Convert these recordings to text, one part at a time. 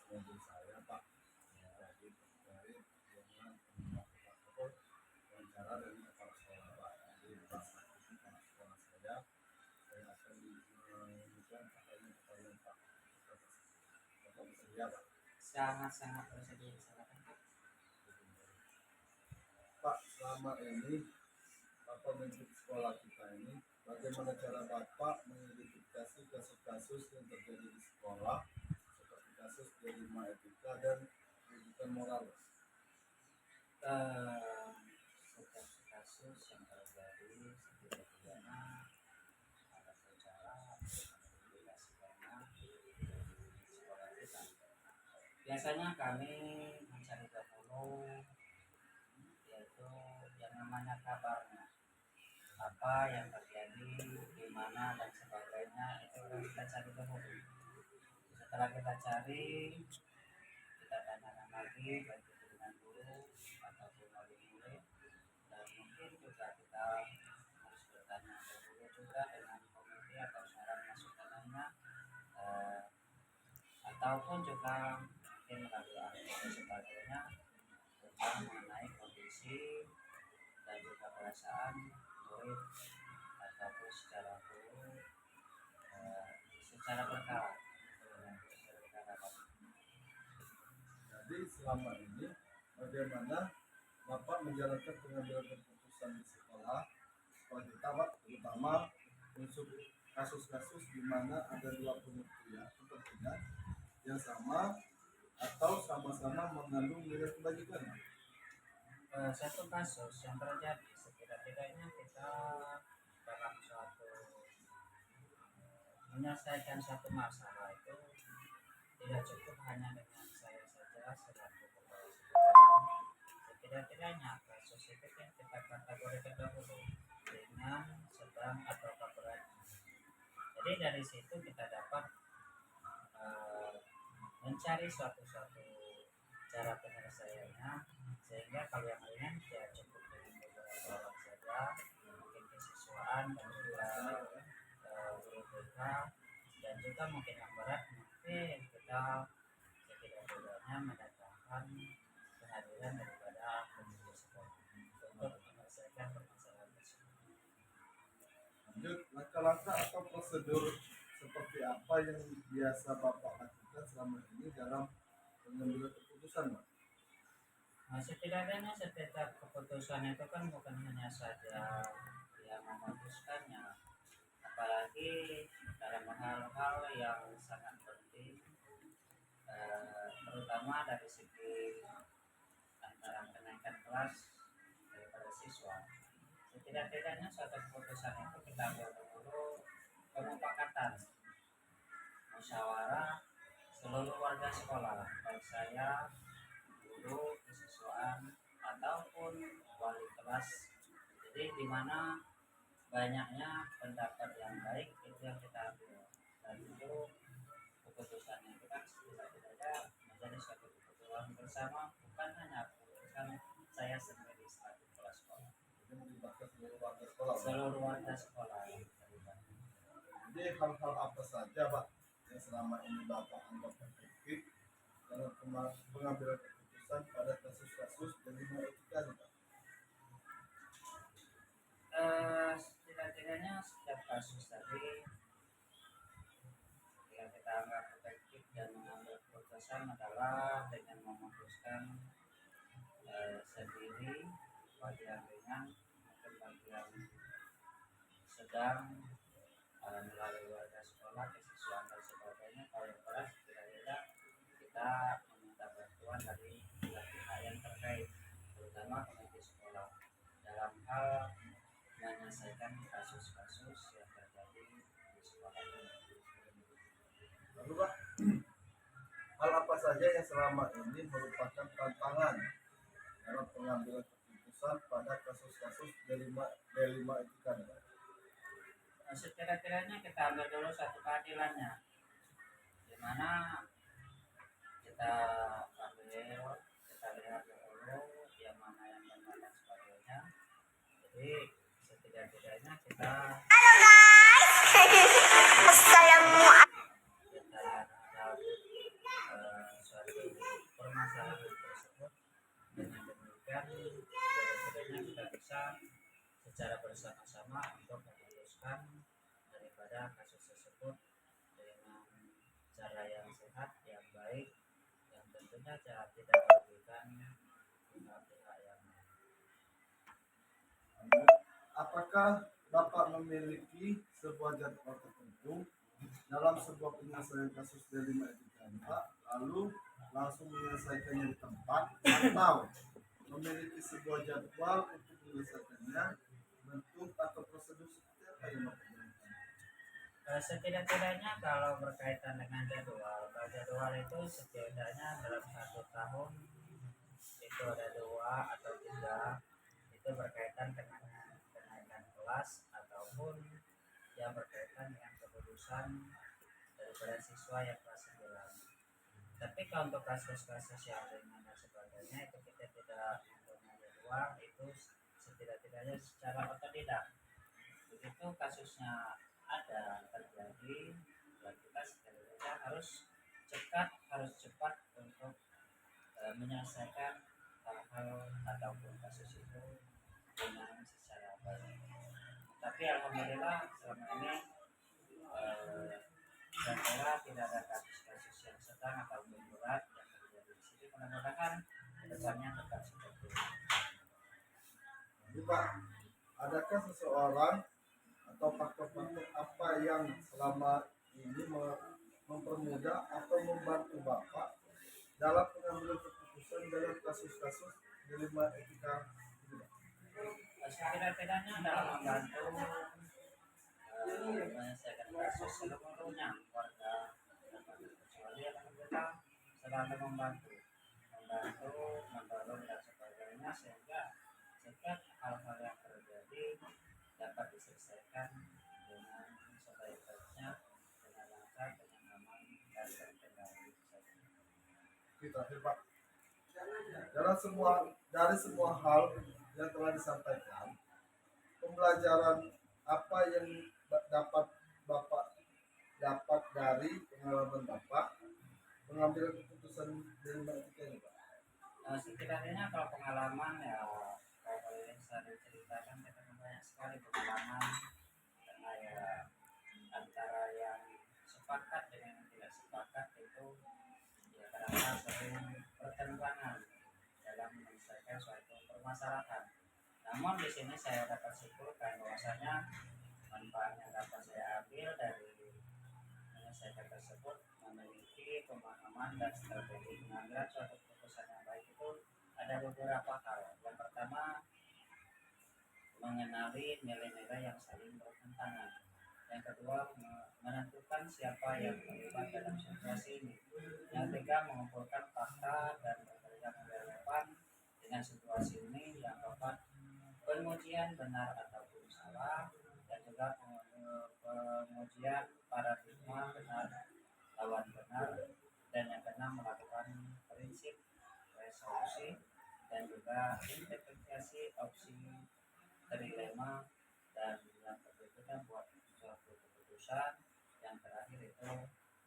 mobil saya Pak. Jadi terkait dengan wawancara dari kepala sekolah Pak. Jadi Pak itu kepala sekolah saya akan memberikan pertanyaan Pak. Bapak bersedia Pak? Sangat-sangat bersedia, silakan Pak. Pak, selama ini Bapak memimpin sekolah kita ini, bagaimana cara Bapak mengidentifikasi kasus-kasus yang terjadi di sekolah seperti kasus delima etika dan pendidikan moral? Setiap kasus yang terjadi setidaknya ada secara mengidentifikasikannya di sekolah kita. Biasanya kami mencari dahulu yaitu yang namanya kabarnya, apa yang terjadi, di mana dan sebagainya, itu kita cari dahulu. Setelah kita cari, kita tanyakan lagi baik itu dengan guru ataupun wali murid, dan mungkin juga kita harus bertanya dahulu juga dengan komite atau saran masukannya, ataupun juga mungkin melalui ahli dan sebagainya tentang mengenai kondisi dan juga perasaan murid ataupun secara guru secara berkala. Jadi selama ini bagaimana Bapak menjalankan pengambilan keputusan di sekolah sekolah kita Pak, terutama untuk kasus-kasus di mana ada dua pengertian kepentingan yang sama atau sama-sama mengandung nilai kebajikan? Satu kasus yang terjadi setidak-tidaknya kita dalam suatu menyelesaikan satu masalah itu tidak cukup hanya dengan saya saja selaku kepala sekolah. Setidak-tidaknya kasus itu kan kita kategorikan dahulu dengan sedang atau berat. Jadi dari situ kita dapat mencari suatu cara penyelesaiannya, sehingga kalau yang ringan ya cukup dengan beberapa orang saja, mungkin kesiswaan dan juga guru BK, dan juga mungkin yang berat mungkin kita setidak-tidaknya mendatangkan kehadiran daripada pendidik sekolah untuk menyelesaikan permasalahan tersebut. Lanjut, langkah-langkah atau prosedur seperti apa yang biasa Bapak lakukan selama ini dalam pengambilan keputusan Pak? Setidaknya setiap keputusan itu kan bukan hanya saja yang memutuskannya, apalagi dalam hal-hal yang sangat penting, terutama dari segi antara kenaikan kelas daripada siswa. Setidak-tidaknya suatu keputusan itu kita ambil dulu pemufakatan musyawarah seluruh warga sekolah, baik saya, guru, kesiswaan, ataupun wali kelas. Jadi di mana banyaknya pendapat yang baik itu yang kita ambil, dan itu keputusannya itu kan tidak menjadi suatu keputusan bersama, bukan hanya keputusan saya sendiri selaku kepala sekolah. Jadi melibatkan seluruh warga sekolah Pak? Seluruh warga sekolah yang terlibat. Jadi hal-hal apa saja Pak yang selama ini Bapak anggap efektif dalam pengambilan keputusan pada kasus-kasus delima etika nih Pak? Setidaknya setiap kasus tadi yang kita anggap efektif dan mengambil keputusan adalah dengan memutuskan sendiri bagi yang ringan, mungkin bagi yang sedang, melalui warga sekolah, kesiswaan dan sebagainya. Kalau yang berat kira-kira kita meminta bantuan dari pihak yang terkait, terutama komite sekolah, dalam hal menyelesaikan kasus-kasus yang terjadi di sekolah ini. Lalu Pak, hal apa saja yang selama ini merupakan tantangan dalam pengambilan keputusan pada kasus-kasus delima etika nih Pak? Sekira-kiranya kita ambil dulu satu keadilannya, di mana kita ambil, kita lihat dulu yang mana yang benar dan sebagainya. Jadi setidak-tidaknya kita Assalamualaikum. kita ada suatu kita secara bersama-sama untuk memutuskan daripada kasus tersebut dengan cara yang sehat, yang baik, yang tentunya tidak merugikan pihak yang lain. Apakah Bapak memiliki sebuah jadwal tertentu dalam sebuah penyelesaian kasus D5 etika Pak, lalu langsung menyelesaikannya di tempat, atau memiliki sebuah jadwal untuk menyelesaikannya, bentuk atau prosedur seperti apa yang Bapak gunakan? Setidak-tidaknya kalau berkaitan dengan jadwal, kalau jadwal itu setidaknya dalam 1 tahun itu ada 2 atau 3 itu berkaitan dengan kenaikan kelas ataupun yang berkaitan dengan keputusan daripada siswa yang kelas 9. Tapi kalau untuk kasus-kasus yang ringan dan sebagainya itu kita tidak mempunyai jadwal, itu setidak-tidaknya secara otodidak. Begitu kasusnya ada terjadi, dan kita setidaknya harus cepat untuk menyelesaikan hal-hal ataupun kasus itu dengan secara baik. Tapi alhamdulillah selama ini saya kira tidak ada kasus-kasus yang sedang atau berat yang terjadi di sini. Mudah-mudahan kedepannya tetap seperti itu. Jadi Pak, adakah seseorang atau faktor-faktor apa yang selama ini mempermudah atau membantu Bapak dalam pengambilan keputusan dalam kasus-kasus D5 etika ini? Setidak-tidaknya dalam membantu menyelesaikan kasus seluruhnya warga kecuali alhamdulillah selalu membantu mendorong dan sebagainya, sehingga setiap hal-hal yang terjadi dapat diselesaikan dengan sebaik-baiknya, dengan lancar, dengan aman dan terkendali. Terakhir Pak, dari semua hal yang telah disampaikan, pembelajaran apa yang dapat Bapak dapat dari pengalaman Bapak mengambil keputusan D5 etika ini Pak? Setidaknya kalau pengalaman ya, kalau boleh saya ceritakan, kita banyak sekali pengalaman, karena ya antara yang sepakat dengan yang tidak sepakat itu ya kadang-kadang sering bertentangan dalam menyelesaikan suatu permasalahan. Namun di sini saya dapat simpulkan bahwasanya manfaat yang dapat saya ambil dari menyelesaikan tersebut memiliki pemahaman dan strategi pengambilan suatu keputusan yang baik itu ada beberapa hal. Yang pertama, mengenali nilai-nilai yang saling bertentangan. Yang kedua, menentukan siapa yang terlibat dalam situasi ini. Yang ketiga, mengumpulkan fakta dan bekerja relevan dengan situasi ini. Yang keempat, pengujian benar ataupun salah, dan juga pengujian paradigma benar lawan benar, dan yang keenam, melakukan prinsip resolusi dan juga interpretasi opsi trilema, dan yang berikutnya buat suatu keputusan. Yang terakhir itu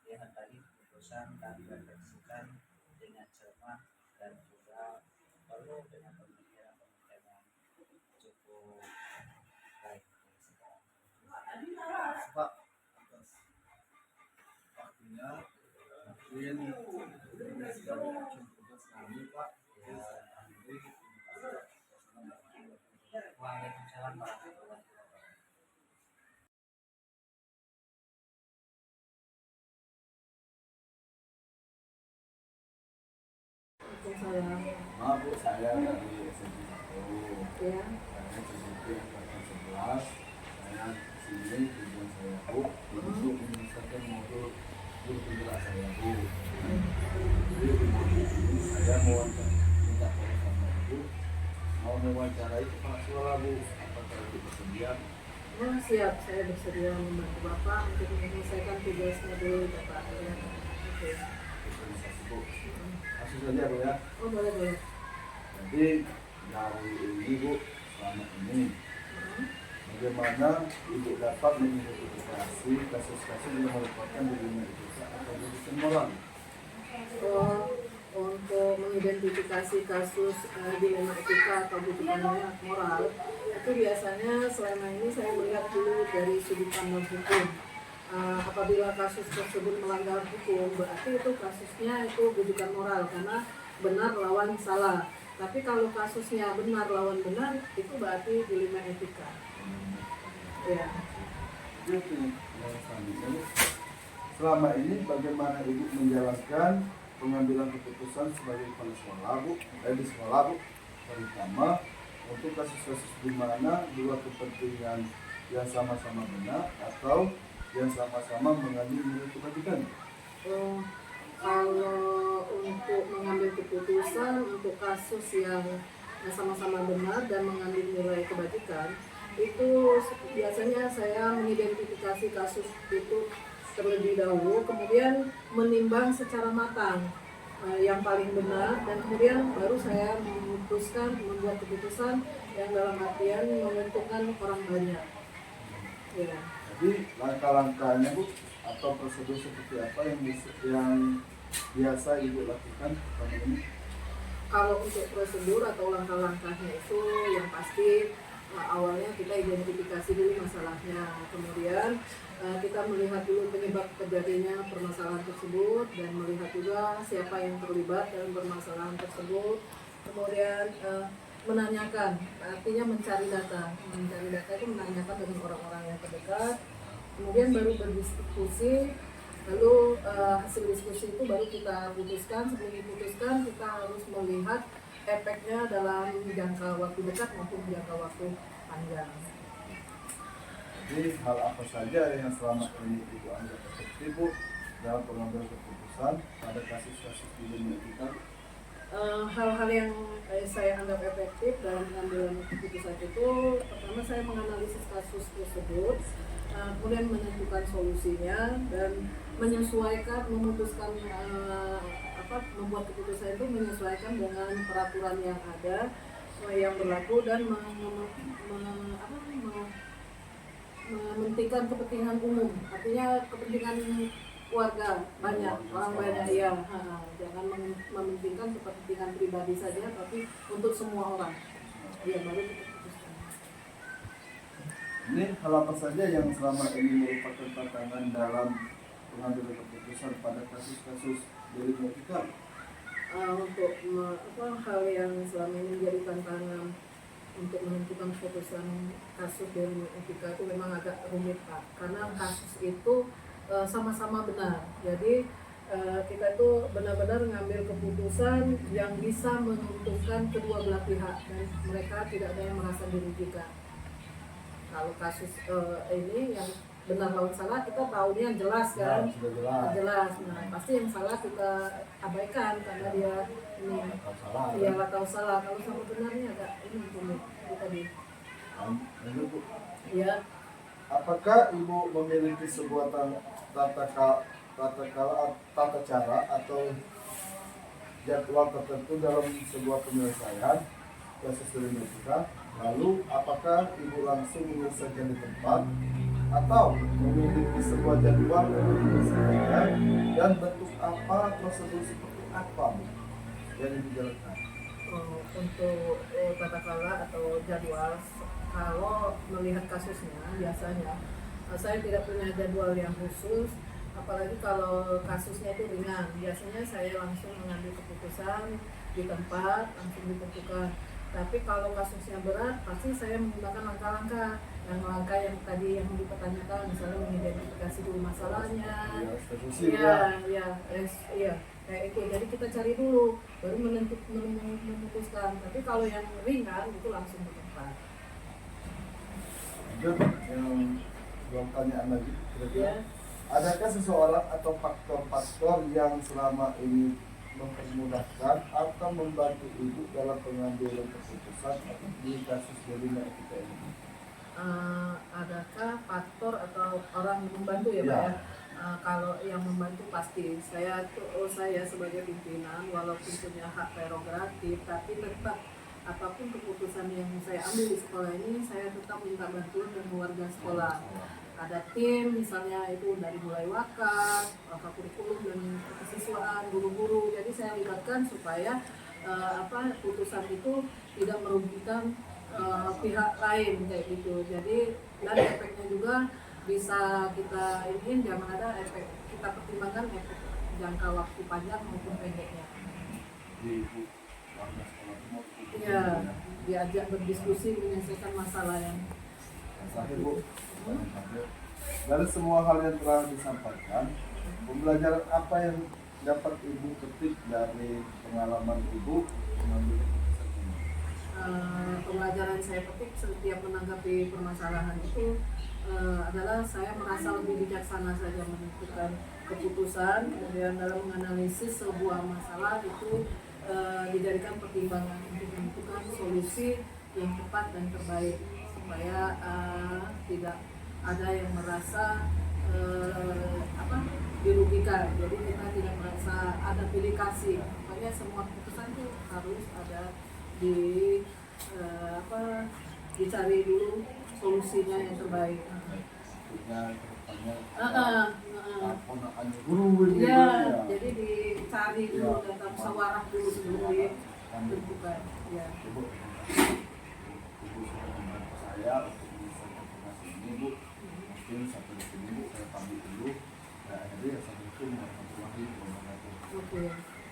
dihendaki keputusan dan refleksikan dengan cermat dan juga perlu dengan pemikiran-pemikiran yang cukup baik. Pak, atas waktunya mungkin ini sebagai action tugas kami Pak. Waalaikumsalam warahmatullahi wabarakatuh. Maaf Bu, saya dari SMP 1. Ya. Saya CCP angkatan 11. Saya sini tujuan saya Bu untuk menyelesaikan modul guru penggerak saya Bu. Jadi di modul ini saya mau minta tolong sama Ibu, mau mewawancarai kepala sekolah Bu. Apakah Ibu bersedia? Oh, siap, saya bersedia membantu Bapak untuk menyelesaikan tugas modul Bapak. Ya. Oke. Organisasi Bu. Langsung saja Bu ya. Oh, boleh. Jadi dari Ibu selama ini, bagaimana Ibu dapat mengidentifikasi kasus-kasus yang merupakan D5 etika atau keputusan moral? Oh, untuk mengidentifikasi kasus dilema etika atau butuhan moral, itu biasanya selama ini saya melihat dulu dari sudut pandang hukum. Apabila kasus tersebut melanggar hukum, berarti itu kasusnya itu butuhan moral karena benar lawan salah. Tapi kalau kasusnya benar lawan benar, itu berarti dilema etika. Ya. Jadi, selanjutnya, selama ini bagaimana Ibu menjalankan pengambilan keputusan sebagai kepala sekolah Bu, di sekolah Bu, terutama untuk kasus-kasus di mana dua kepentingan yang sama-sama benar atau yang sama-sama mengandung nilai kebajikan? Kalau untuk mengambil keputusan untuk kasus yang sama-sama benar dan mengandung nilai kebajikan, itu biasanya saya mengidentifikasi kasus itu terlebih dahulu, kemudian menimbang secara matang yang paling benar, dan kemudian baru saya membuat keputusan yang dalam artian menguntungkan orang banyak. Ya. Jadi langkah-langkahnya Bu atau prosedur seperti apa yang biasa Ibu lakukan selama ini? Kalau untuk prosedur atau langkah-langkahnya itu yang pasti awalnya kita identifikasi dulu masalahnya, kemudian kita melihat dulu penyebab terjadinya permasalahan tersebut dan melihat juga siapa yang terlibat dalam permasalahan tersebut, kemudian menanyakan, artinya mencari data itu menanyakan dengan orang-orang yang terdekat, kemudian baru berdiskusi, lalu hasil diskusi itu baru kita putuskan. Sebelum diputuskan kita harus melihat efeknya dalam jangka waktu dekat maupun jangka waktu panjang. Jadi hal apa saja yang selama ini Ibu anggap efektif Bu dalam pengambilan keputusan pada kasus-kasus di dunia kita? Hal-hal yang saya anggap efektif dalam pengambilan keputusan itu, pertama saya menganalisis kasus tersebut, kemudian menentukan solusinya dan menyesuaikan, membuat keputusan itu menyesuaikan dengan peraturan yang ada yang berlaku dan mementingkan kepentingan umum, artinya kepentingan warga banyak, orang banyak ya, jangan mementingkan kepentingan pribadi saja, tapi untuk semua orang. Ya, baru kita putuskan. Ini hal apa saja yang selama ini merupakan tantangan dalam pengambilan keputusan pada kasus-kasus delik etika? Untuk hal yang selama ini menjadi tantangan untuk menentukan keputusan kasus delik etika itu memang agak rumit Pak, karena kasus itu sama-sama benar. Jadi kita itu benar-benar mengambil keputusan yang bisa menguntungkan kedua belah pihak dan mereka tidak ada yang merasa dirugikan. Kalau kasus ini yang benar lawan salah kita tahunya jelas kan, jelas. Nah pasti yang salah kita abaikan karena dia ini dia nggak tahu salah. Kalau sama benarnya agak ini rumit tadi. Ya. Apakah Ibu memiliki sebuah tata cara atau jadwal tertentu dalam sebuah penyelesaian kasus delik etika? Lalu apakah Ibu langsung menyelesaikan di tempat atau memiliki sebuah jadwal untuk menyelesaikannya, dan bentuk apa, prosedur seperti apa yang dijalankan? Untuk tata kelola atau jadwal, kalau melihat kasusnya biasanya saya tidak punya jadwal yang khusus, apalagi kalau kasusnya itu ringan. Biasanya saya langsung mengambil keputusan di tempat, langsung ditentukan. Tapi kalau kasusnya berat, pasti saya menggunakan langkah-langkah yang tadi yang dipertanyakan, misalnya mengidentifikasi dulu masalahnya, kayak itu. Jadi kita cari dulu, baru memutuskan. Tapi kalau yang ringan itu langsung ke tempat. Lanjut, yang dua pertanyaan lagi. Adakah seseorang atau faktor-faktor yang selama ini mempermudahkan atau membantu Ibu dalam pengambilan keputusan di kasus delik etika ini? Adakah faktor atau orang yang membantu ya Pak ya? Kalau yang membantu pasti saya sebagai pimpinan walaupun punya hak prerogatif, tapi tetap apapun keputusan yang saya ambil di sekolah ini saya tetap minta bantuan dari warga sekolah. Ada tim misalnya itu dari mulai waka kurikulum dan kesiswaan, guru-guru, jadi saya libatkan supaya putusan itu tidak merugikan pihak lain kayak gitu. Jadi dan efeknya juga bisa kita ini jangan ada efek, kita pertimbangkan efek jangka waktu panjang maupun pendeknya. Di ibu warga sekolah itu mau ikut Iya, diajak berdiskusi menyelesaikan masalah yang terakhir Bu. Dari semua hal yang telah disampaikan, pembelajaran apa yang dapat Ibu petik dari pengalaman Ibu mengambil keputusan ini? Pembelajaran saya petik setiap menanggapi permasalahan itu adalah saya merasa lebih bijaksana saja menentukan keputusan, kemudian dalam menganalisis sebuah masalah itu dijadikan pertimbangan untuk menentukan solusi yang tepat dan terbaik supaya tidak ada yang merasa dirugikan. Jadi kita tidak merasa ada pilih kasih. Makanya semua keputusan itu harus ada dicari dulu solusinya yang terbaik. Maksudnya Heeh. ponakannya guru gitu Ya, ya. jadi dicari dulu data musyawarah dulu sebelum ditentukan. Ya. Ibu sudah membantu saya untuk bisa informasi ini Bu. Mungkin sampai di sini Bu, saya pamit dulu. Nah, akhirnya assalamualaikum warahmatullahi wabarakatuh. Oke.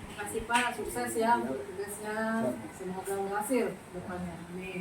Terima kasih Pak, sukses ya untuk tugasnya. Semoga berhasil depannya. Amin.